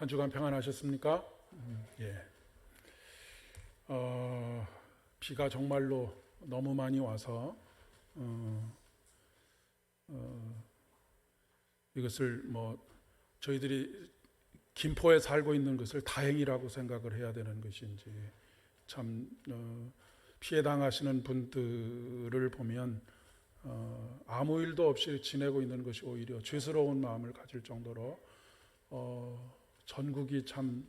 한 주간 평안하셨습니까? 예. 비가 정말로 너무 많이 와서 이것을 저희들이 김포에 살고 있는 것을 다행이라고 생각을 해야 되는 것인지 참 피해 당하시는 분들을 보면 아무 일도 없이 지내고 있는 것이 오히려 죄스러운 마음을 가질 정도로 전국이 참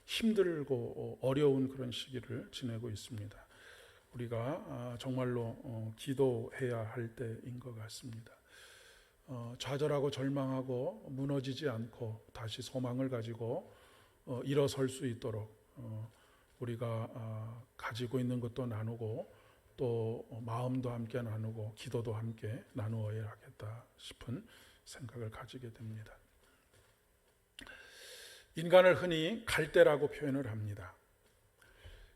힘들고 어려운 그런 시기를 지내고 있습니다. 우리가 정말로 기도해야 할 때인 것 같습니다. 좌절하고 절망하고 무너지지 않고 다시 소망을 가지고 일어설 수 있도록 우리가 가지고 있는 것도 나누고 또 마음도 함께 나누고 기도도 함께 나누어야 하겠다 싶은 생각을 가지게 됩니다. 인간을 흔히 갈대라고 표현을 합니다.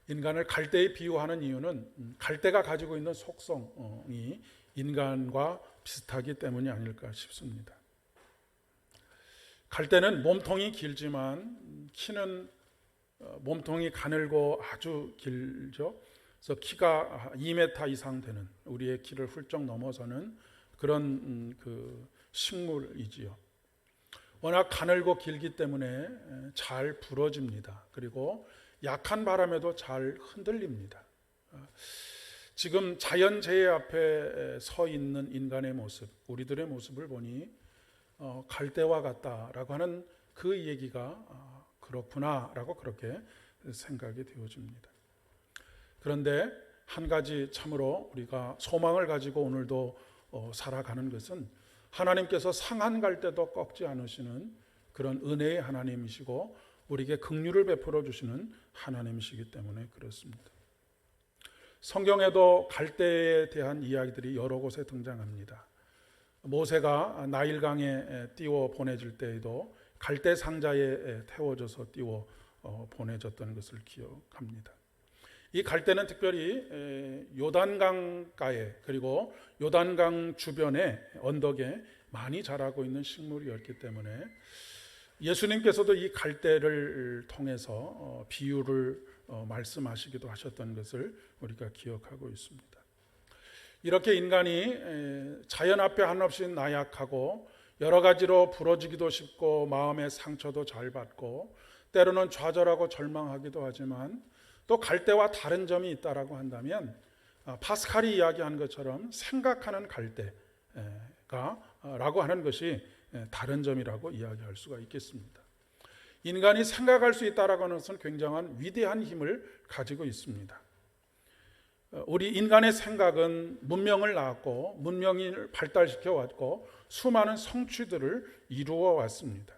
인간을 갈대에 비유하는 이유는 갈대가 가지고 있는 속성이 인간과 비슷하기 때문이 아닐까 싶습니다. 갈대는 몸통이 길지만 키는 몸통이 가늘고 아주 길죠. 그래서 키가 2m 이상 되는, 우리의 키를 훌쩍 넘어서는 그런 식물이지요. 워낙 가늘고 길기 때문에 잘 부러집니다. 그리고 약한 바람에도 잘 흔들립니다. 지금 자연재해 앞에 서 있는 인간의 모습, 우리들의 모습을 보니 갈대와 같다라고 하는 그 얘기가 그렇구나라고 그렇게 생각이 되어집니다. 그런데 한 가지 참으로 우리가 소망을 가지고 오늘도 살아가는 것은 하나님께서 상한 갈대도 꺾지 않으시는 그런 은혜의 하나님이시고 우리에게 긍휼을 베풀어 주시는 하나님이시기 때문에 그렇습니다. 성경에도 갈대에 대한 이야기들이 여러 곳에 등장합니다. 모세가 나일강에 띄워 보내질 때에도 갈대 상자에 태워져서 띄워 보내졌던 것을 기억합니다. 이 갈대는 특별히 요단강가에 그리고 요단강 주변의 언덕에 많이 자라고 있는 식물이었기 때문에 예수님께서도 이 갈대를 통해서 비유를 말씀하시기도 하셨던 것을 우리가 기억하고 있습니다. 이렇게 인간이 자연 앞에 한없이 나약하고 여러 가지로 부러지기도 쉽고 마음의 상처도 잘 받고 때로는 좌절하고 절망하기도 하지만 또 갈대와 다른 점이 있다라고 한다면 파스칼이 이야기한 것처럼 생각하는 갈대가 라고 하는 것이 다른 점이라고 이야기할 수가 있겠습니다. 인간이 생각할 수 있다라고 하는 것은 굉장한 위대한 힘을 가지고 있습니다. 우리 인간의 생각은 문명을 낳았고 문명을 발달시켜 왔고 수많은 성취들을 이루어 왔습니다.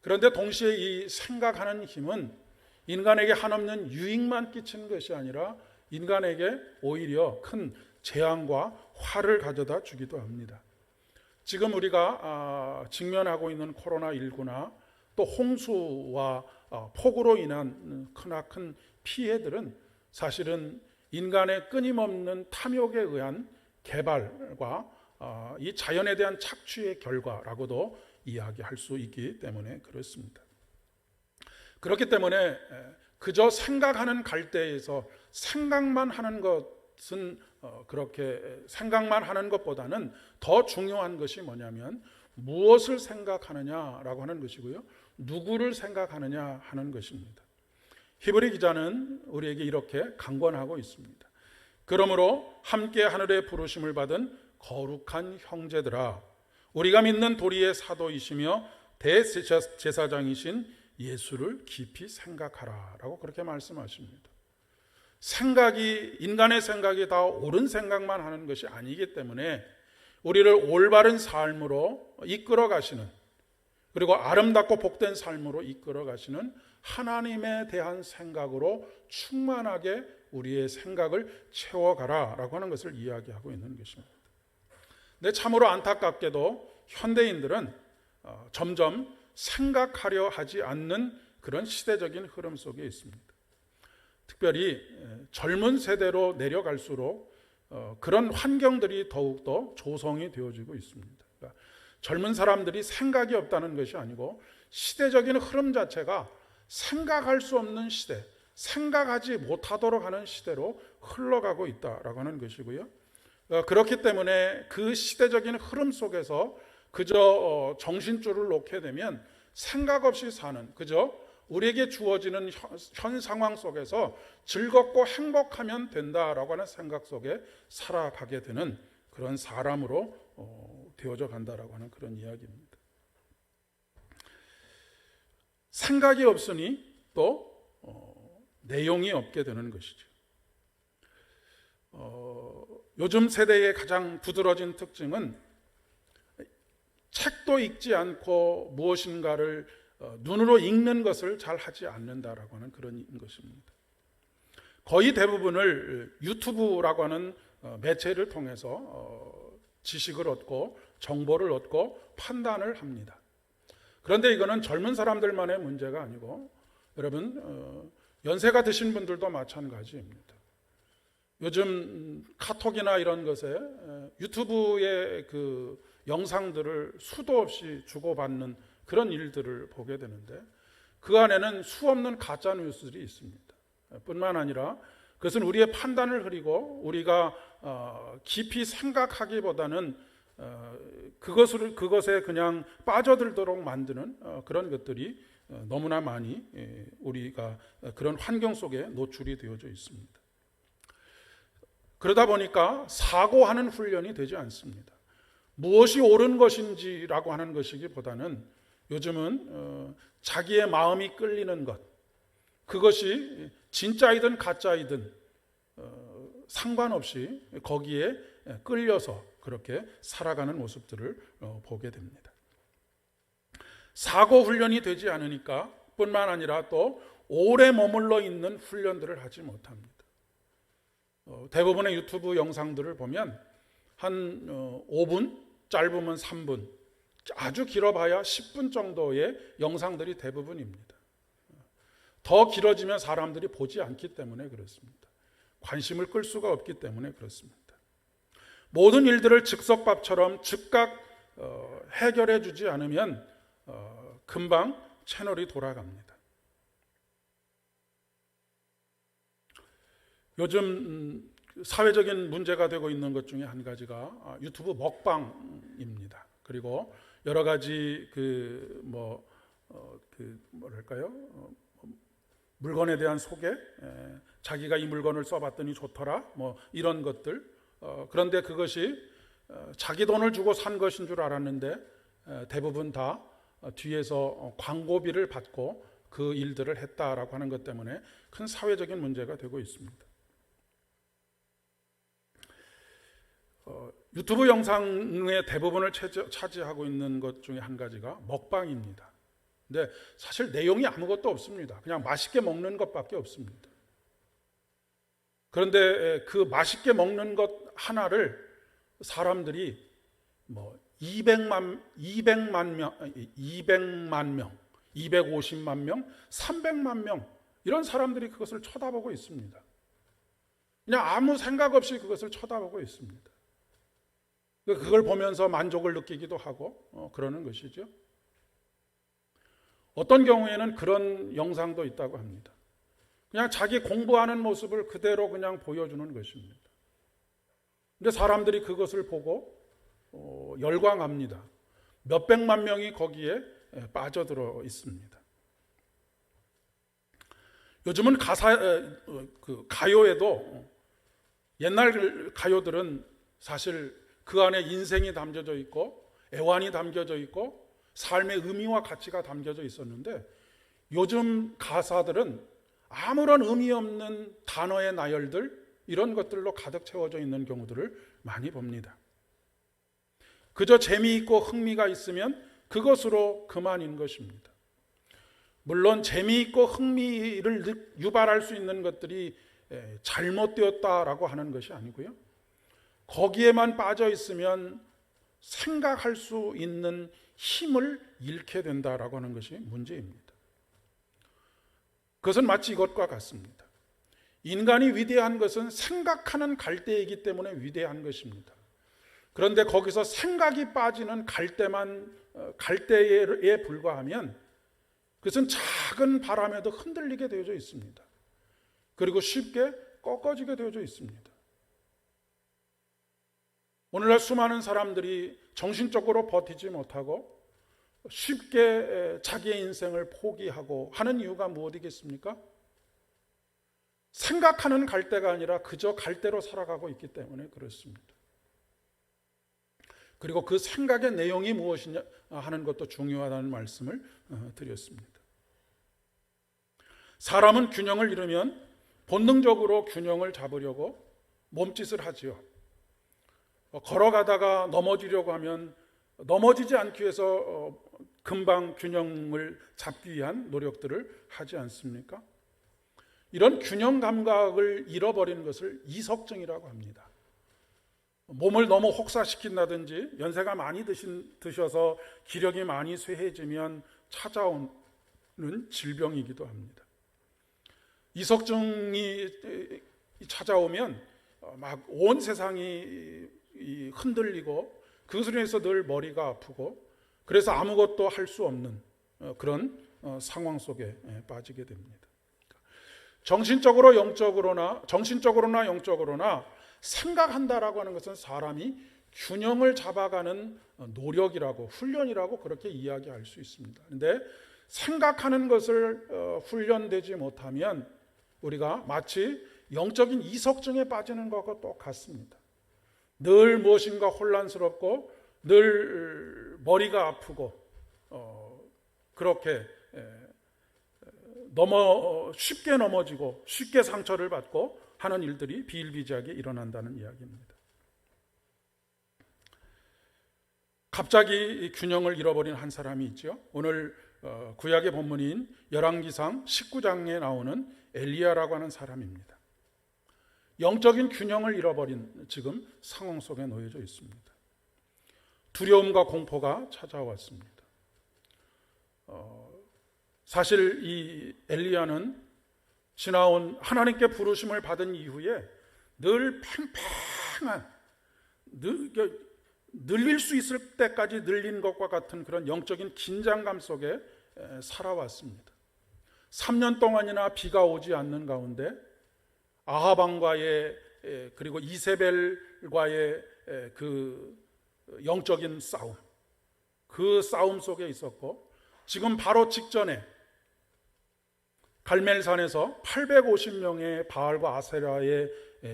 그런데 동시에 이 생각하는 힘은 인간에게 한없는 유익만 끼치는 것이 아니라 인간에게 오히려 큰 재앙과 화를 가져다 주기도 합니다. 지금 우리가 직면하고 있는 코로나19나 또 홍수와 폭우로 인한 크나큰 피해들은 사실은 인간의 끊임없는 탐욕에 의한 개발과 이 자연에 대한 착취의 결과라고도 이야기할 수 있기 때문에 그렇습니다. 그렇기 때문에 그저 생각하는 갈대에서 생각만 하는 것은 그렇게 생각만 하는 것보다는 더 중요한 것이 뭐냐면 무엇을 생각하느냐라고 하는 것이고요. 누구를 생각하느냐 하는 것입니다. 히브리 기자는 우리에게 이렇게 강권하고 있습니다. 그러므로 함께 하늘의 부르심을 받은 거룩한 형제들아, 우리가 믿는 도리의 사도이시며 대제사장이신 예수를 깊이 생각하라 라고 그렇게 말씀하십니다. 인간의 생각이 다 옳은 생각만 하는 것이 아니기 때문에 우리를 올바른 삶으로 이끌어 가시는, 그리고 아름답고 복된 삶으로 이끌어 가시는 하나님에 대한 생각으로 충만하게 우리의 생각을 채워가라 라고 하는 것을 이야기하고 있는 것입니다. 근데 참으로 안타깝게도 현대인들은 점점 생각하려 하지 않는 그런 시대적인 흐름 속에 있습니다. 특별히 젊은 세대로 내려갈수록 그런 환경들이 더욱더 조성이 되어지고 있습니다. 그러니까 젊은 사람들이 생각이 없다는 것이 아니고 시대적인 흐름 자체가 생각할 수 없는 시대, 생각하지 못하도록 하는 시대로 흘러가고 있다라고 하는 것이고요. 그렇기 때문에 그 시대적인 흐름 속에서 그저 정신줄을 놓게 되면 생각 없이 사는, 그저 우리에게 주어지는 현 상황 속에서 즐겁고 행복하면 된다라고 하는 생각 속에 살아가게 되는 그런 사람으로 되어져 간다라고 하는 그런 이야기입니다. 생각이 없으니 또 내용이 없게 되는 것이죠. 요즘 세대의 가장 두드러진 특징은 책도 읽지 않고 무엇인가를 눈으로 읽는 것을 잘 하지 않는다라고 하는 그런 것입니다. 거의 대부분을 유튜브라고 하는 매체를 통해서 지식을 얻고 정보를 얻고 판단을 합니다. 그런데 이거는 젊은 사람들만의 문제가 아니고 여러분 연세가 드신 분들도 마찬가지입니다. 요즘 카톡이나 이런 것에 유튜브의 그 영상들을 수도 없이 주고받는 그런 일들을 보게 되는데 그 안에는 수없는 가짜 뉴스들이 있습니다. 뿐만 아니라 그것은 우리의 판단을 흐리고 우리가 깊이 생각하기보다는 그것에 그냥 빠져들도록 만드는 그런 것들이 너무나 많이 우리가 그런 환경 속에 노출이 되어져 있습니다. 그러다 보니까 사고하는 훈련이 되지 않습니다. 무엇이 옳은 것인지라고 하는 것이기보다는 요즘은 자기의 마음이 끌리는 것, 그것이 진짜이든 가짜이든 상관없이 거기에 끌려서 그렇게 살아가는 모습들을 보게 됩니다. 사고 훈련이 되지 않으니까 뿐만 아니라 또 오래 머물러 있는 훈련들을 하지 못합니다. 대부분의 유튜브 영상들을 보면 한 5분, 짧으면 3분, 아주 길어봐야 10분 정도의 영상들이 대부분입니다. 더 길어지면 사람들이 보지 않기 때문에 그렇습니다. 관심을 끌 수가 없기 때문에 그렇습니다. 모든 일들을 즉석밥처럼 즉각 해결해 주지 않으면 금방 채널이 돌아갑니다. 요즘 사회적인 문제가 되고 있는 것 중에 한 가지가 유튜브 먹방입니다. 그리고 여러 가지 물건에 대한 소개, 자기가 이 물건을 써봤더니 좋더라, 이런 것들. 그런데 그것이 자기 돈을 주고 산 것인 줄 알았는데 대부분 다 뒤에서 광고비를 받고 그 일들을 했다라고 하는 것 때문에 큰 사회적인 문제가 되고 있습니다. 유튜브 영상의 대부분을 차지하고 있는 것 중에 한 가지가 먹방입니다. 근데 사실 내용이 아무것도 없습니다. 그냥 맛있게 먹는 것밖에 없습니다. 그런데 그 맛있게 먹는 것 하나를 사람들이 200만 명, 250만 명, 300만 명 이런 사람들이 그것을 쳐다보고 있습니다. 그냥 아무 생각 없이 그것을 쳐다보고 있습니다. 그걸 보면서 만족을 느끼기도 하고 그러는 것이죠. 어떤 경우에는 그런 영상도 있다고 합니다. 그냥 자기 공부하는 모습을 그대로 그냥 보여주는 것입니다. 근데 사람들이 그것을 보고 열광합니다. 몇백만 명이 거기에 빠져들어 있습니다. 요즘은 가요에도 옛날 가요들은 사실 그 안에 인생이 담겨져 있고 애환이 담겨져 있고 삶의 의미와 가치가 담겨져 있었는데 요즘 가사들은 아무런 의미 없는 단어의 나열들 이런 것들로 가득 채워져 있는 경우들을 많이 봅니다. 그저 재미있고 흥미가 있으면 그것으로 그만인 것입니다. 물론 재미있고 흥미를 유발할 수 있는 것들이 잘못되었다라고 하는 것이 아니고요. 거기에만 빠져 있으면 생각할 수 있는 힘을 잃게 된다라고 하는 것이 문제입니다. 그것은 마치 이것과 같습니다. 인간이 위대한 것은 생각하는 갈대이기 때문에 위대한 것입니다. 그런데 거기서 생각이 빠지는 갈대에 불과하면 그것은 작은 바람에도 흔들리게 되어져 있습니다. 그리고 쉽게 꺾어지게 되어져 있습니다. 오늘날 수많은 사람들이 정신적으로 버티지 못하고 쉽게 자기의 인생을 포기하고 하는 이유가 무엇이겠습니까? 생각하는 갈대가 아니라 그저 갈대로 살아가고 있기 때문에 그렇습니다. 그리고 그 생각의 내용이 무엇이냐 하는 것도 중요하다는 말씀을 드렸습니다. 사람은 균형을 잃으면 본능적으로 균형을 잡으려고 몸짓을 하지요. 걸어가다가 넘어지려고 하면 넘어지지 않기 위해서 금방 균형을 잡기 위한 노력들을 하지 않습니까? 이런 균형 감각을 잃어버리는 것을 이석증이라고 합니다. 몸을 너무 혹사시킨다든지 연세가 많이 드셔서 기력이 많이 쇠해지면 찾아오는 질병이기도 합니다. 이석증이 찾아오면 막 온 세상이 흔들리고 그것으로 인해서 늘 머리가 아프고 그래서 아무것도 할 수 없는 그런 상황 속에 빠지게 됩니다. 정신적으로나 영적으로나 생각한다라고 하는 것은 사람이 균형을 잡아가는 노력이라고 훈련이라고 그렇게 이야기할 수 있습니다. 그런데 생각하는 것을 훈련되지 못하면 우리가 마치 영적인 이석증에 빠지는 것과 똑같습니다. 늘 무엇인가 혼란스럽고 늘 머리가 아프고 그렇게 쉽게 넘어지고 쉽게 상처를 받고 하는 일들이 비일비재하게 일어난다는 이야기입니다. 갑자기 균형을 잃어버린 한 사람이 있죠. 오늘 구약의 본문인 열왕기상 19장에 나오는 엘리야라고 하는 사람입니다. 영적인 균형을 잃어버린 지금 상황 속에 놓여져 있습니다. 두려움과 공포가 찾아왔습니다. 사실 이 엘리야는 지나온 하나님께 부르심을 받은 이후에 늘 팽팽한 늘릴 수 있을 때까지 늘린 것과 같은 그런 영적인 긴장감 속에 살아왔습니다. 3년 동안이나 비가 오지 않는 가운데 아합 왕과의 그리고 이세벨과의 그 영적인 싸움, 그 싸움 속에 있었고 지금 바로 직전에 갈멜산에서 850명의 바알과 아세라의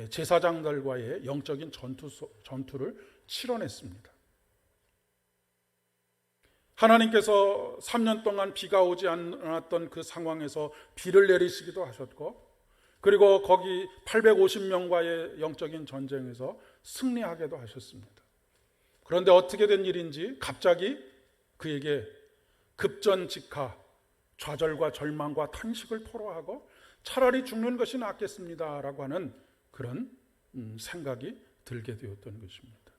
제사장들과의 영적인 전투를 치러냈습니다. 하나님께서 3년 동안 비가 오지 않았던 그 상황에서 비를 내리시기도 하셨고 그리고 거기 850명과의 영적인 전쟁에서 승리하게도 하셨습니다. 그런데 어떻게 된 일인지 갑자기 그에게 급전직하 좌절과 절망과 탄식을 토로하고 차라리 죽는 것이 낫겠습니다라고 하는 그런 생각이 들게 되었던 것입니다.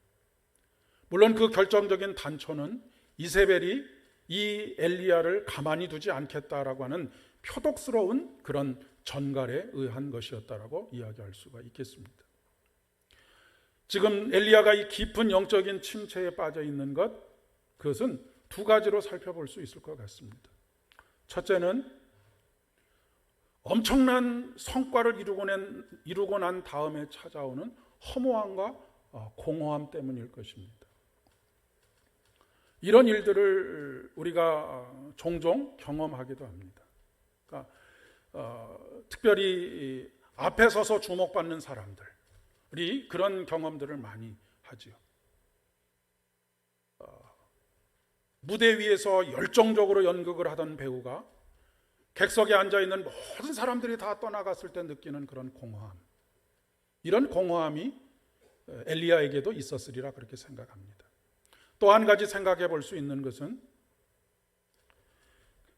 물론 그 결정적인 단초는 이세벨이 이 엘리야를 가만히 두지 않겠다라고 하는 표독스러운 그런 전갈에 의한 것이었다라고 이야기할 수가 있겠습니다. 지금 엘리야가 이 깊은 영적인 침체에 빠져 있는 것, 그것은 두 가지로 살펴볼 수 있을 것 같습니다. 첫째는 엄청난 성과를 이루고 난 다음에 찾아오는 허무함과 공허함 때문일 것입니다. 이런 일들을 우리가 종종 경험하기도 합니다. 그러니까 특별히 앞에 서서 주목받는 사람들이 그런 경험들을 많이 하지요. 무대 위에서 열정적으로 연극을 하던 배우가 객석에 앉아있는 모든 사람들이 다 떠나갔을 때 느끼는 그런 공허함, 이런 공허함이 엘리야에게도 있었으리라 그렇게 생각합니다. 또 한 가지 생각해 볼 수 있는 것은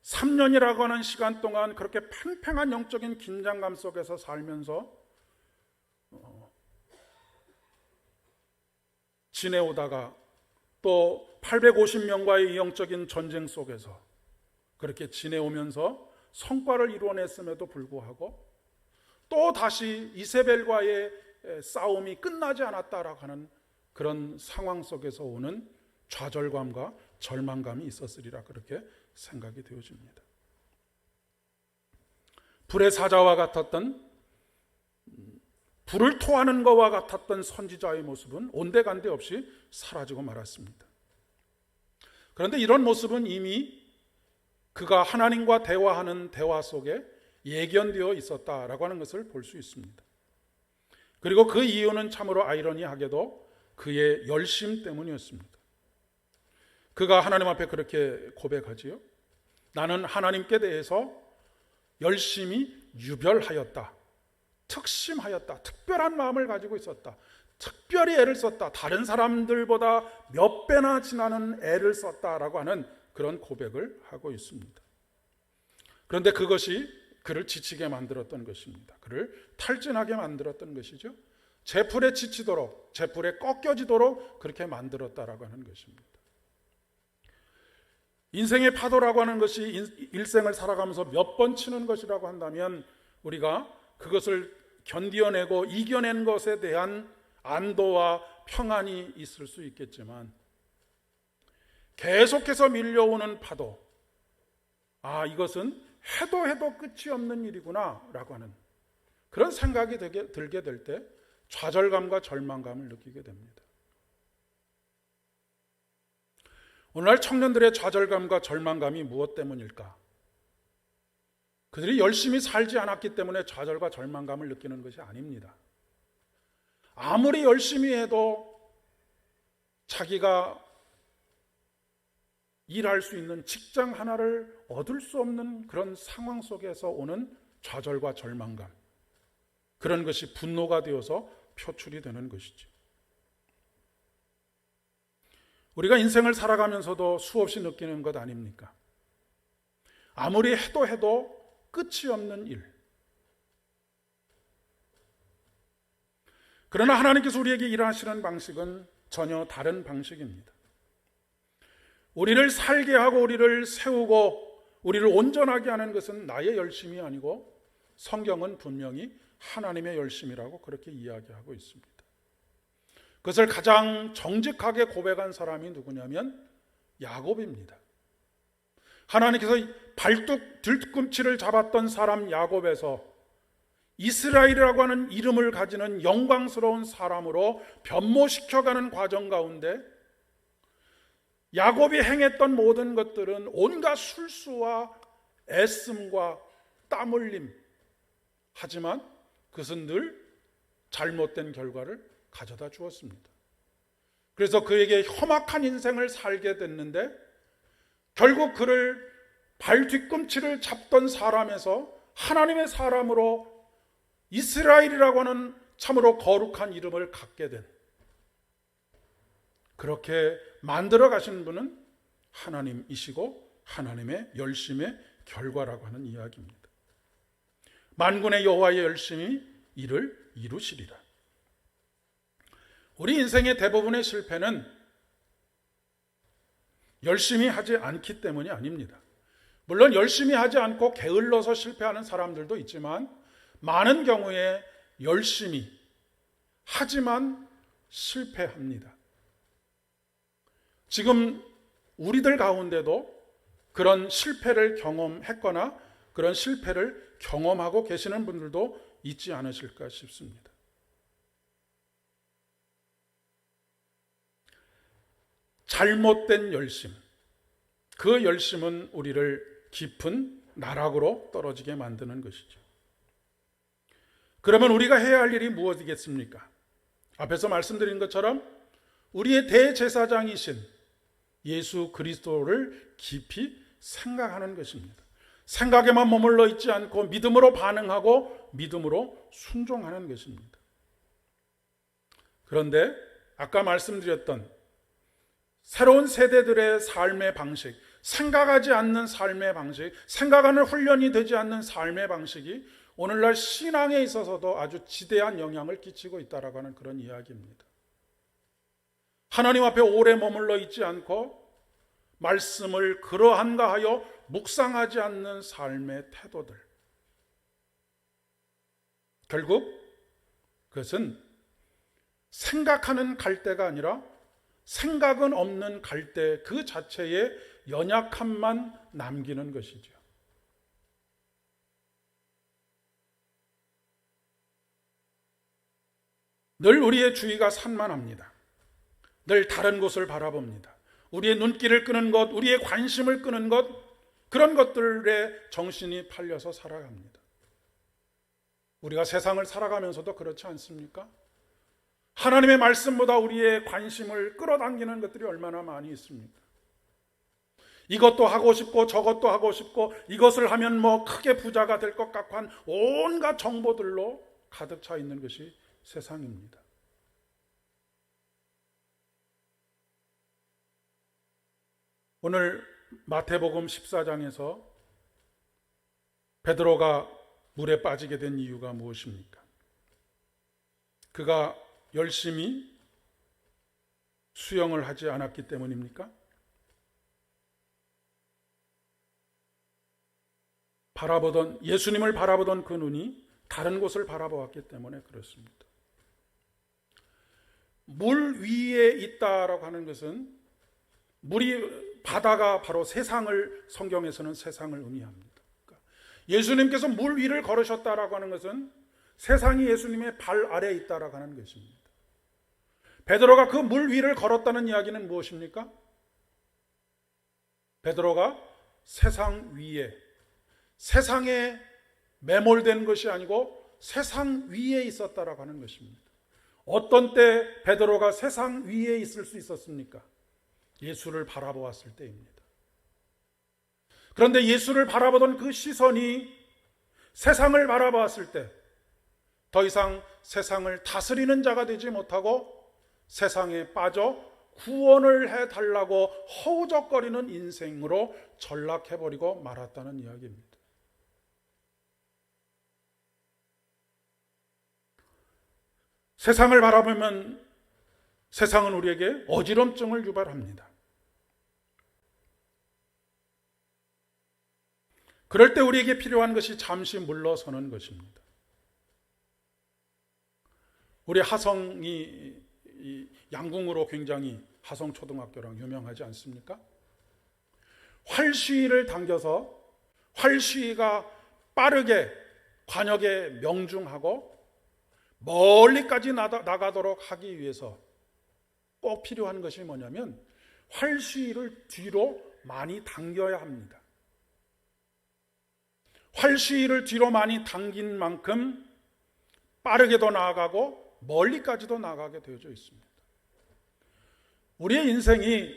3년이라고 하는 시간 동안 그렇게 팽팽한 영적인 긴장감 속에서 살면서 지내오다가 또 850명과의 영적인 전쟁 속에서 그렇게 지내오면서 성과를 이루어냈음에도 불구하고 또 다시 이세벨과의 싸움이 끝나지 않았다라고 하는 그런 상황 속에서 오는 좌절감과 절망감이 있었으리라 그렇게 생각이 되어집니다. 불의 사자와 같았던, 불을 토하는 것과 같았던 선지자의 모습은 온데간데 없이 사라지고 말았습니다. 그런데 이런 모습은 이미 그가 하나님과 대화하는 대화 속에 예견되어 있었다라고 하는 것을 볼 수 있습니다. 그리고 그 이유는 참으로 아이러니하게도 그의 열심 때문이었습니다. 그가 하나님 앞에 그렇게 고백하지요. 나는 하나님께 대해서 열심히 유별하였다. 특심하였다. 특별한 마음을 가지고 있었다. 특별히 애를 썼다. 다른 사람들보다 몇 배나 지나는 애를 썼다라고 하는 그런 고백을 하고 있습니다. 그런데 그것이 그를 지치게 만들었던 것입니다. 그를 탈진하게 만들었던 것이죠. 제풀에 지치도록, 제풀에 꺾여지도록 그렇게 만들었다라고 하는 것입니다. 인생의 파도라고 하는 것이 일생을 살아가면서 몇 번 치는 것이라고 한다면 우리가 그것을 견디어내고 이겨낸 것에 대한 안도와 평안이 있을 수 있겠지만 계속해서 밀려오는 파도, 이것은 해도 끝이 없는 일이구나 라고 하는 그런 생각이 들게 될 때 좌절감과 절망감을 느끼게 됩니다. 오늘날 청년들의 좌절감과 절망감이 무엇 때문일까? 그들이 열심히 살지 않았기 때문에 좌절과 절망감을 느끼는 것이 아닙니다. 아무리 열심히 해도 자기가 일할 수 있는 직장 하나를 얻을 수 없는 그런 상황 속에서 오는 좌절과 절망감, 그런 것이 분노가 되어서 표출이 되는 것이죠. 우리가 인생을 살아가면서도 수없이 느끼는 것 아닙니까? 아무리 해도 끝이 없는 일. 그러나 하나님께서 우리에게 일하시는 방식은 전혀 다른 방식입니다. 우리를 살게 하고 우리를 세우고 우리를 온전하게 하는 것은 나의 열심이 아니고 성경은 분명히 하나님의 열심이라고 그렇게 이야기하고 있습니다. 그것을 가장 정직하게 고백한 사람이 누구냐면 야곱입니다. 하나님께서 발뚝 뒤꿈치를 잡았던 사람 야곱에서 이스라엘이라고 하는 이름을 가지는 영광스러운 사람으로 변모시켜가는 과정 가운데 야곱이 행했던 모든 것들은 온갖 술수와 애씀과 땀 흘림, 하지만 그것은 늘 잘못된 결과를 가져다 주었습니다. 그래서 그에게 험악한 인생을 살게 됐는데 결국 그를 발 뒤꿈치를 잡던 사람에서 하나님의 사람으로 이스라엘이라고 하는 참으로 거룩한 이름을 갖게 된, 그렇게 만들어 가신 분은 하나님이시고 하나님의 열심의 결과라고 하는 이야기입니다. 만군의 여호와의 열심이 이를 이루시리라. 우리 인생의 대부분의 실패는 열심히 하지 않기 때문이 아닙니다. 물론 열심히 하지 않고 게을러서 실패하는 사람들도 있지만 많은 경우에 열심히 하지만 실패합니다. 지금 우리들 가운데도 그런 실패를 경험했거나 그런 실패를 경험하고 계시는 분들도 있지 않으실까 싶습니다. 잘못된 열심, 그 열심은 우리를 깊은 나락으로 떨어지게 만드는 것이죠. 그러면 우리가 해야 할 일이 무엇이겠습니까? 앞에서 말씀드린 것처럼 우리의 대제사장이신 예수 그리스도를 깊이 생각하는 것입니다. 생각에만 머물러 있지 않고 믿음으로 반응하고 믿음으로 순종하는 것입니다. 그런데 아까 말씀드렸던 새로운 세대들의 삶의 방식, 생각하지 않는 삶의 방식, 생각하는 훈련이 되지 않는 삶의 방식이 오늘날 신앙에 있어서도 아주 지대한 영향을 끼치고 있다라고 하는 그런 이야기입니다. 하나님 앞에 오래 머물러 있지 않고 말씀을 그러한가 하여 묵상하지 않는 삶의 태도들, 결국 그것은 생각하는 갈대가 아니라 생각은 없는 갈대 그 자체의 연약함만 남기는 것이죠. 늘 우리의 주의가 산만합니다. 늘 다른 곳을 바라봅니다. 우리의 눈길을 끄는 것, 우리의 관심을 끄는 것, 그런 것들에 정신이 팔려서 살아갑니다. 우리가 세상을 살아가면서도 그렇지 않습니까? 하나님의 말씀보다 우리의 관심을 끌어당기는 것들이 얼마나 많이 있습니까? 이것도 하고 싶고 저것도 하고 싶고 이것을 하면 뭐 크게 부자가 될 것 같고 한 온갖 정보들로 가득 차 있는 것이 세상입니다. 오늘 마태복음 14장에서 베드로가 물에 빠지게 된 이유가 무엇입니까? 그가 열심히 수영을 하지 않았기 때문입니까? 예수님을 바라보던 그 눈이 다른 곳을 바라보았기 때문에 그렇습니다. 물 위에 있다라고 하는 것은 바다가 바로 세상을, 성경에서는 세상을 의미합니다. 그러니까 예수님께서 물 위를 걸으셨다라고 하는 것은 세상이 예수님의 발 아래에 있다라고 하는 것입니다. 베드로가 그 물 위를 걸었다는 이야기는 무엇입니까? 베드로가 세상 위에, 세상에 매몰된 것이 아니고 세상 위에 있었다라고 하는 것입니다. 어떤 때 베드로가 세상 위에 있을 수 있었습니까? 예수를 바라보았을 때입니다. 그런데 예수를 바라보던 그 시선이 세상을 바라보았을 때 더 이상 세상을 다스리는 자가 되지 못하고 세상에 빠져 구원을 해달라고 허우적거리는 인생으로 전락해버리고 말았다는 이야기입니다. 세상을 바라보면 세상은 우리에게 어지럼증을 유발합니다. 그럴 때 우리에게 필요한 것이 잠시 물러서는 것입니다. 우리 하성이 양궁으로 굉장히 하성초등학교랑 유명하지 않습니까? 활시위를 당겨서 활시위가 빠르게 관역에 명중하고 멀리까지 나가도록 하기 위해서 꼭 필요한 것이 뭐냐면 활시위를 뒤로 많이 당겨야 합니다. 활시위를 뒤로 많이 당긴 만큼 빠르게도 나아가고 멀리까지도 나가게 되어져 있습니다. 우리의 인생이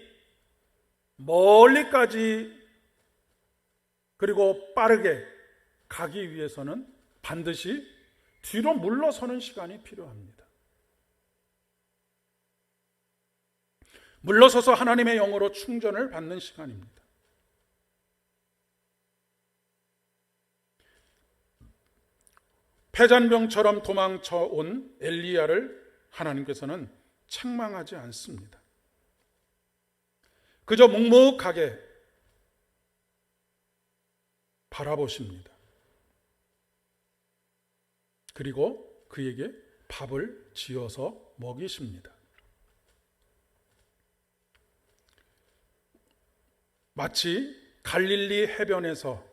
멀리까지 그리고 빠르게 가기 위해서는 반드시 뒤로 물러서는 시간이 필요합니다. 물러서서 하나님의 영으로 충전을 받는 시간입니다. 폐잔병처럼 도망쳐 온 엘리야를 하나님께서는 책망하지 않습니다. 그저 묵묵하게 바라보십니다. 그리고 그에게 밥을 지어서 먹이십니다. 마치 갈릴리 해변에서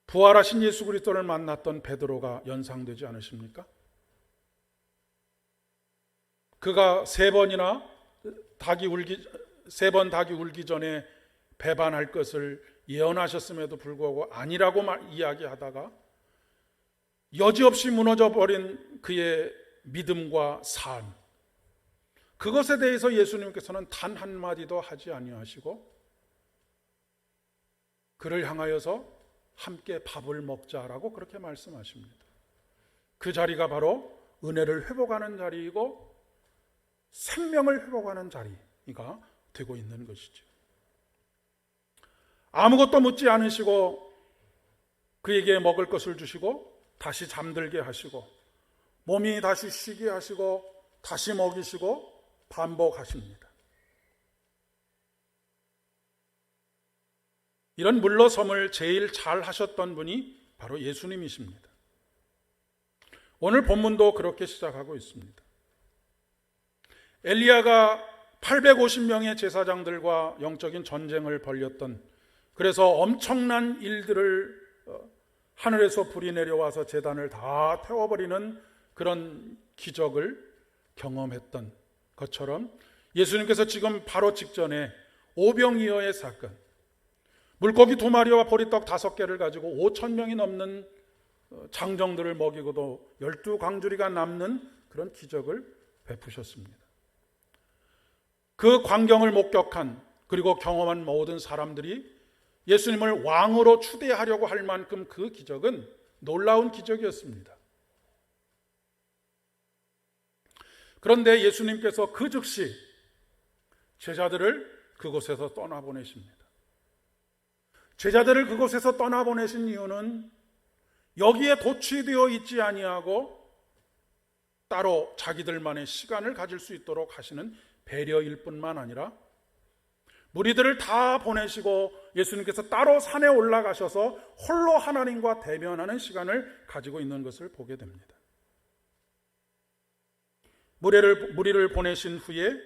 부활하신 예수 그리스도를 만났던 베드로가 연상되지 않으십니까? 그가 세 번 닭이 울기 전에 배반할 것을 예언하셨음에도 불구하고 아니라고 이야기하다가 여지없이 무너져버린 그의 믿음과 삶, 그것에 대해서 예수님께서는 단 한마디도 하지 아니하시고 그를 향하여서 함께 밥을 먹자라고 그렇게 말씀하십니다. 그 자리가 바로 은혜를 회복하는 자리이고 생명을 회복하는 자리가 되고 있는 것이죠. 아무것도 묻지 않으시고 그에게 먹을 것을 주시고 다시 잠들게 하시고 몸이 다시 쉬게 하시고 다시 먹이시고 반복하십니다. 이런 물러섬을 제일 잘 하셨던 분이 바로 예수님이십니다. 오늘 본문도 그렇게 시작하고 있습니다. 엘리야가 850명의 제사장들과 영적인 전쟁을 벌였던, 그래서 엄청난 일들을 하늘에서 불이 내려와서 제단을 다 태워버리는 그런 기적을 경험했던 것처럼 예수님께서 지금 바로 직전에 오병이어의 사건, 물고기 2마리와 보리떡 5개를 가지고 5,000명이 넘는 장정들을 먹이고도 12광주리가 남는 그런 기적을 베푸셨습니다. 그 광경을 목격한 그리고 경험한 모든 사람들이 예수님을 왕으로 추대하려고 할 만큼 그 기적은 놀라운 기적이었습니다. 그런데 예수님께서 그 즉시 제자들을 그곳에서 떠나보내십니다. 제자들을 그곳에서 떠나보내신 이유는 여기에 도취되어 있지 아니하고 따로 자기들만의 시간을 가질 수 있도록 하시는 배려일 뿐만 아니라 무리들을 다 보내시고 예수님께서 따로 산에 올라가셔서 홀로 하나님과 대면하는 시간을 가지고 있는 것을 보게 됩니다. 무리를 보내신 후에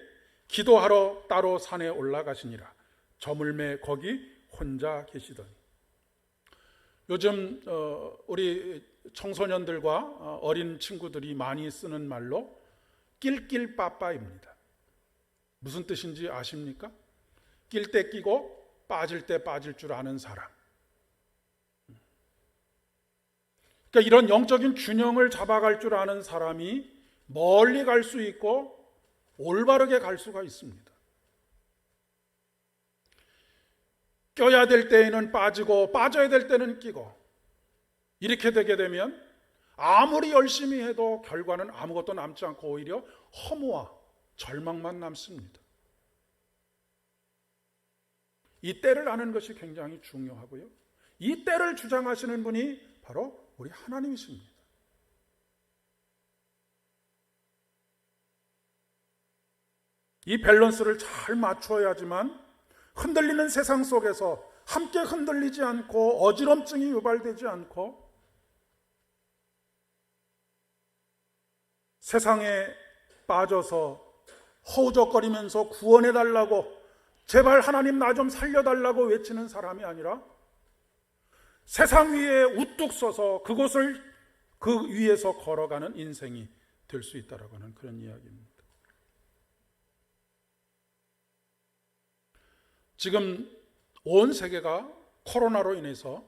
기도하러 따로 산에 올라가시니라. 저물매 거기 혼자 계시더니. 요즘 우리 청소년들과 어린 친구들이 많이 쓰는 말로 낄낄빠빠입니다. 무슨 뜻인지 아십니까? 낄 때 끼고 빠질 때 빠질 줄 아는 사람. 그러니까 이런 영적인 균형을 잡아갈 줄 아는 사람이 멀리 갈 수 있고 올바르게 갈 수가 있습니다. 껴야 될 때에는 빠지고 빠져야 될 때는 끼고, 이렇게 되게 되면 아무리 열심히 해도 결과는 아무것도 남지 않고 오히려 허무와 절망만 남습니다. 이 때를 아는 것이 굉장히 중요하고요. 이 때를 주장하시는 분이 바로 우리 하나님이십니다. 이 밸런스를 잘 맞춰야지만 흔들리는 세상 속에서 함께 흔들리지 않고 어지럼증이 유발되지 않고 세상에 빠져서 허우적거리면서 구원해달라고, 제발 하나님 나 좀 살려달라고 외치는 사람이 아니라 세상 위에 우뚝 서서 그곳을 그 위에서 걸어가는 인생이 될 수 있다라고 하는 그런 이야기입니다. 지금 온 세계가 코로나로 인해서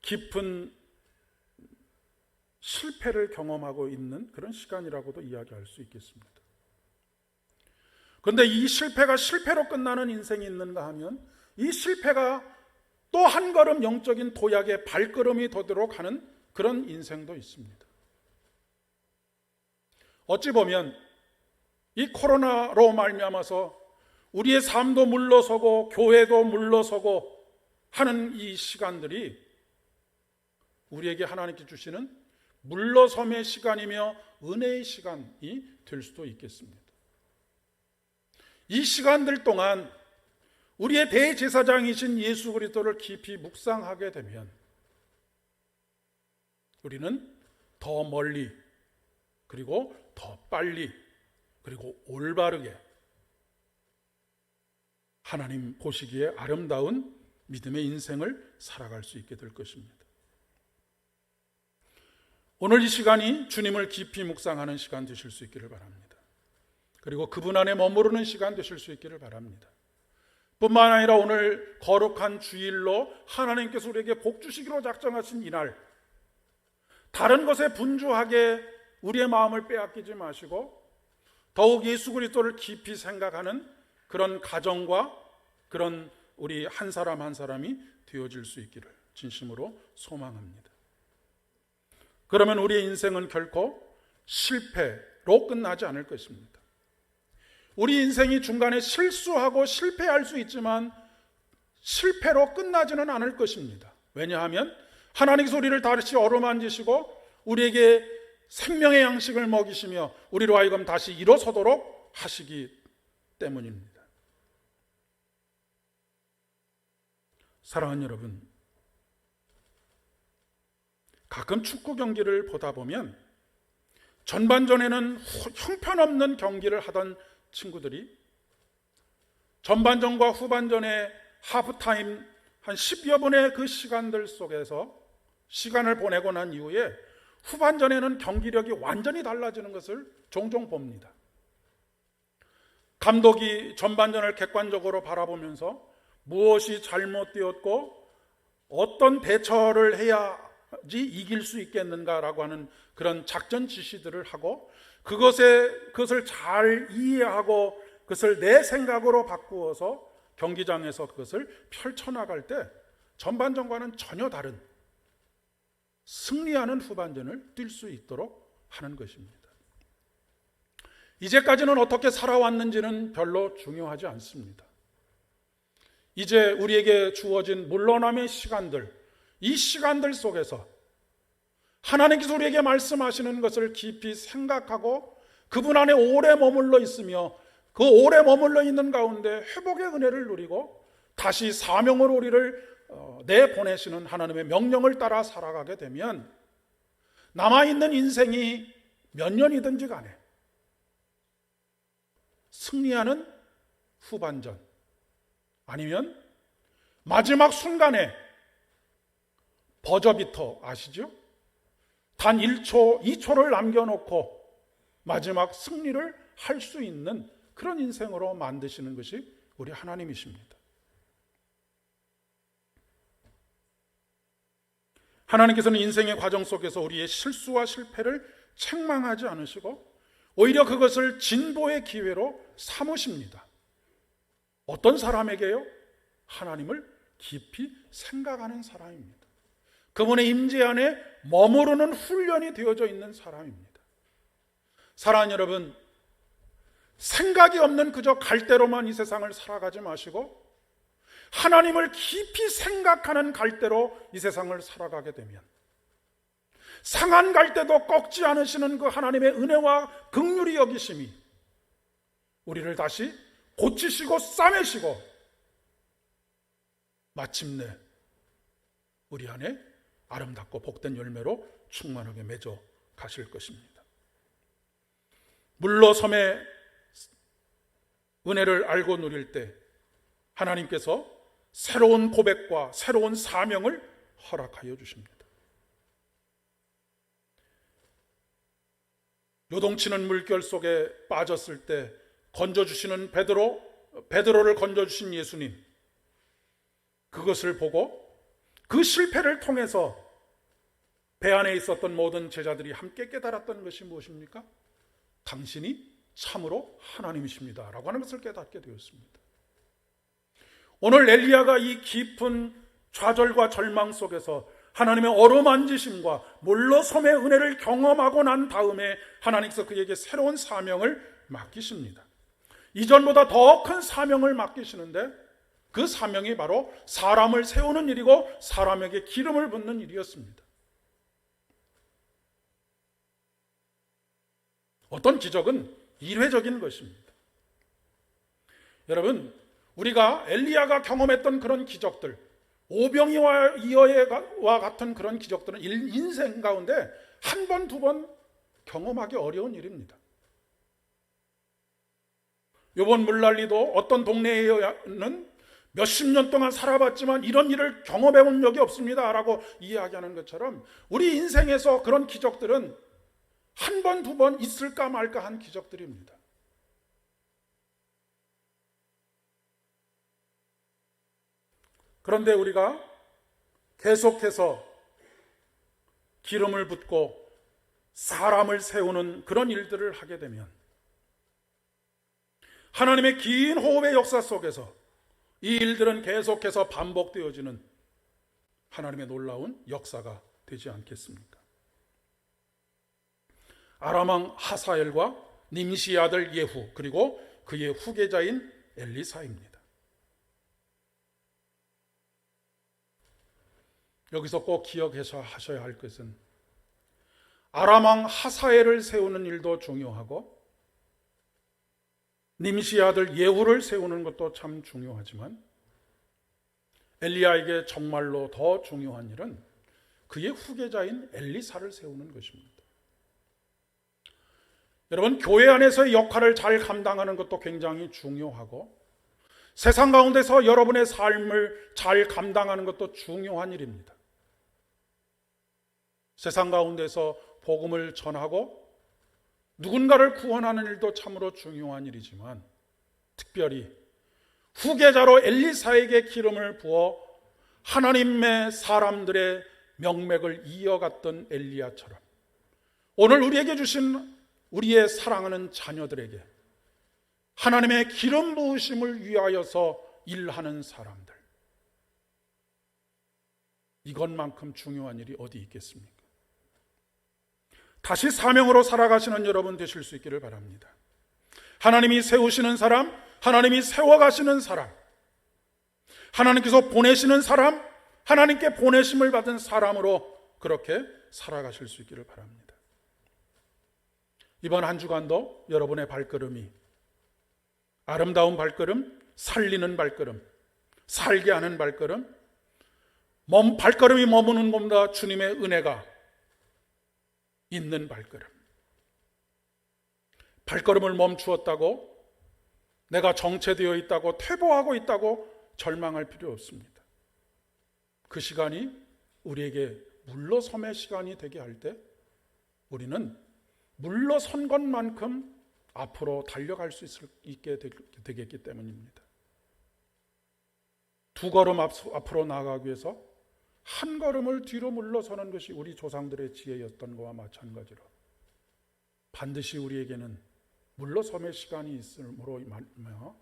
깊은 실패를 경험하고 있는 그런 시간이라고도 이야기할 수 있겠습니다. 그런데 이 실패가 실패로 끝나는 인생이 있는가 하면 이 실패가 또 한 걸음 영적인 도약의 발걸음이 되도록 하는 그런 인생도 있습니다. 어찌 보면 이 코로나로 말미암아서 우리의 삶도 물러서고 교회도 물러서고 하는 이 시간들이 우리에게 하나님께 주시는 물러섬의 시간이며 은혜의 시간이 될 수도 있겠습니다. 이 시간들 동안 우리의 대제사장이신 예수 그리스도를 깊이 묵상하게 되면 우리는 더 멀리, 그리고 더 빨리, 그리고 올바르게 하나님 보시기에 아름다운 믿음의 인생을 살아갈 수 있게 될 것입니다. 오늘 이 시간이 주님을 깊이 묵상하는 시간 되실 수 있기를 바랍니다. 그리고 그분 안에 머무르는 시간 되실 수 있기를 바랍니다. 뿐만 아니라 오늘 거룩한 주일로 하나님께서 우리에게 복 주시기로 작정하신 이날, 다른 것에 분주하게 우리의 마음을 빼앗기지 마시고 더욱 예수 그리스도를 깊이 생각하는 그런 가정과 그런 우리 한 사람 한 사람이 되어질 수 있기를 진심으로 소망합니다. 그러면 우리의 인생은 결코 실패로 끝나지 않을 것입니다. 우리 인생이 중간에 실수하고 실패할 수 있지만 실패로 끝나지는 않을 것입니다. 왜냐하면 하나님께서 우리를 다시 어루만지시고 우리에게 생명의 양식을 먹이시며 우리로 하여금 다시 일어서도록 하시기 때문입니다. 사랑하는 여러분, 가끔 축구 경기를 보다 보면 전반전에는 형편없는 경기를 하던 친구들이 전반전과 후반전의 하프타임 한 10여 분의 그 시간들 속에서 시간을 보내고 난 이후에 후반전에는 경기력이 완전히 달라지는 것을 종종 봅니다. 감독이 전반전을 객관적으로 바라보면서 무엇이 잘못되었고 어떤 대처를 해야지 이길 수 있겠는가라고 하는 그런 작전 지시들을 하고 그것을 잘 이해하고 그것을 내 생각으로 바꾸어서 경기장에서 그것을 펼쳐나갈 때 전반전과는 전혀 다른 승리하는 후반전을 뛸 수 있도록 하는 것입니다. 이제까지는 어떻게 살아왔는지는 별로 중요하지 않습니다. 이제 우리에게 주어진 물러남의 시간들, 이 시간들 속에서 하나님께서 우리에게 말씀하시는 것을 깊이 생각하고 그분 안에 오래 머물러 있으며 그 오래 머물러 있는 가운데 회복의 은혜를 누리고 다시 사명으로 우리를 내보내시는 하나님의 명령을 따라 살아가게 되면 남아있는 인생이 몇 년이든지 간에 승리하는 후반전 아니면 마지막 순간에 버저비터 아시죠? 단 1초, 2초를 남겨놓고 마지막 승리를 할 수 있는 그런 인생으로 만드시는 것이 우리 하나님이십니다. 하나님께서는 인생의 과정 속에서 우리의 실수와 실패를 책망하지 않으시고 오히려 그것을 진보의 기회로 삼으십니다. 어떤 사람에게요? 하나님을 깊이 생각하는 사람입니다. 그분의 임재 안에 머무르는 훈련이 되어져 있는 사람입니다. 사랑하는 여러분, 생각이 없는 그저 갈대로만 이 세상을 살아가지 마시고 하나님을 깊이 생각하는 갈대로 이 세상을 살아가게 되면 상한 갈대도 꺾지 않으시는 그 하나님의 은혜와 긍휼이 여기심이 우리를 다시 고치시고 싸매시고 마침내 우리 안에 아름답고 복된 열매로 충만하게 맺어 가실 것입니다. 물러섬의 은혜를 알고 누릴 때 하나님께서 새로운 고백과 새로운 사명을 허락하여 주십니다. 요동치는 물결 속에 빠졌을 때 건져주시는 베드로를 건져주신 예수님, 그것을 보고 그 실패를 통해서 배 안에 있었던 모든 제자들이 함께 깨달았던 것이 무엇입니까? 당신이 참으로 하나님이십니다 라고 하는 것을 깨닫게 되었습니다. 오늘 엘리야가 이 깊은 좌절과 절망 속에서 하나님의 어루만지심과 물러섬의 은혜를 경험하고 난 다음에 하나님께서 그에게 새로운 사명을 맡기십니다. 이전보다 더 큰 사명을 맡기시는데 그 사명이 바로 사람을 세우는 일이고 사람에게 기름을 붓는 일이었습니다. 어떤 기적은 일회적인 것입니다. 여러분, 우리가 엘리야가 경험했던 그런 기적들, 오병이와 이어와 같은 그런 기적들은 인생 가운데 한 번, 두 번 경험하기 어려운 일입니다. 이번 물난리도 어떤 동네에는 몇십 년 동안 살아봤지만 이런 일을 경험해 본 적이 없습니다 라고 이야기하는 것처럼 우리 인생에서 그런 기적들은 한 번, 두 번 있을까 말까 한 기적들입니다. 그런데 우리가 계속해서 기름을 붓고 사람을 세우는 그런 일들을 하게 되면 하나님의 긴 호흡의 역사 속에서 이 일들은 계속해서 반복되어지는 하나님의 놀라운 역사가 되지 않겠습니까? 아람 왕 하사엘과 님시 아들 예후 그리고 그의 후계자인 엘리사입니다. 여기서 꼭 기억하셔야 할 것은 아람 왕 하사엘을 세우는 일도 중요하고 님시 아들 예후를 세우는 것도 참 중요하지만 엘리야에게 정말로 더 중요한 일은 그의 후계자인 엘리사를 세우는 것입니다. 여러분, 교회 안에서의 역할을 잘 감당하는 것도 굉장히 중요하고 세상 가운데서 여러분의 삶을 잘 감당하는 것도 중요한 일입니다. 세상 가운데서 복음을 전하고 누군가를 구원하는 일도 참으로 중요한 일이지만 특별히 후계자로 엘리사에게 기름을 부어 하나님의 사람들의 명맥을 이어갔던 엘리야처럼 오늘 우리에게 주신 우리의 사랑하는 자녀들에게 하나님의 기름 부으심을 위하여서 일하는 사람들, 이것만큼 중요한 일이 어디 있겠습니까? 다시 사명으로 살아가시는 여러분 되실 수 있기를 바랍니다. 하나님이 세우시는 사람, 하나님이 세워가시는 사람, 하나님께서 보내시는 사람, 하나님께 보내심을 받은 사람으로 그렇게 살아가실 수 있기를 바랍니다. 이번 한 주간도 여러분의 발걸음이 아름다운 발걸음, 살리는 발걸음, 살게 하는 발걸음, 발걸음이 머무는 곳마다 주님의 은혜가 있는 발걸음. 발걸음을 멈추었다고 내가 정체되어 있다고 퇴보하고 있다고 절망할 필요 없습니다. 그 시간이 우리에게 물러섬의 시간이 되게 할 때 우리는 물러선 것만큼 앞으로 달려갈 수 있게 되겠기 때문입니다. 두 걸음 앞으로 나아가기 위해서 한 걸음을 뒤로 물러서는 것이 우리 조상들의 지혜였던 것과 마찬가지로 반드시 우리에게는 물러섬의 시간이 있으므로 말미암아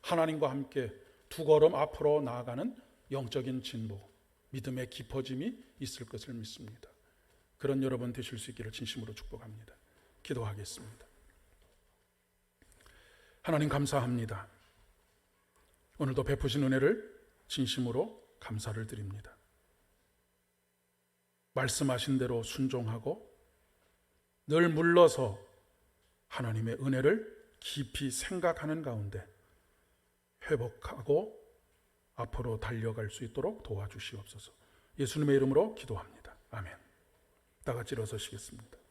하나님과 함께 두 걸음 앞으로 나아가는 영적인 진보, 믿음의 깊어짐이 있을 것을 믿습니다. 그런 여러분 되실 수 있기를 진심으로 축복합니다. 기도하겠습니다. 하나님 감사합니다. 오늘도 베푸신 은혜를 진심으로 감사를 드립니다. 말씀하신 대로 순종하고 늘 물러서 하나님의 은혜를 깊이 생각하는 가운데 회복하고 앞으로 달려갈 수 있도록 도와주시옵소서. 예수님의 이름으로 기도합니다. 아멘. 다 같이 일어서시겠습니다.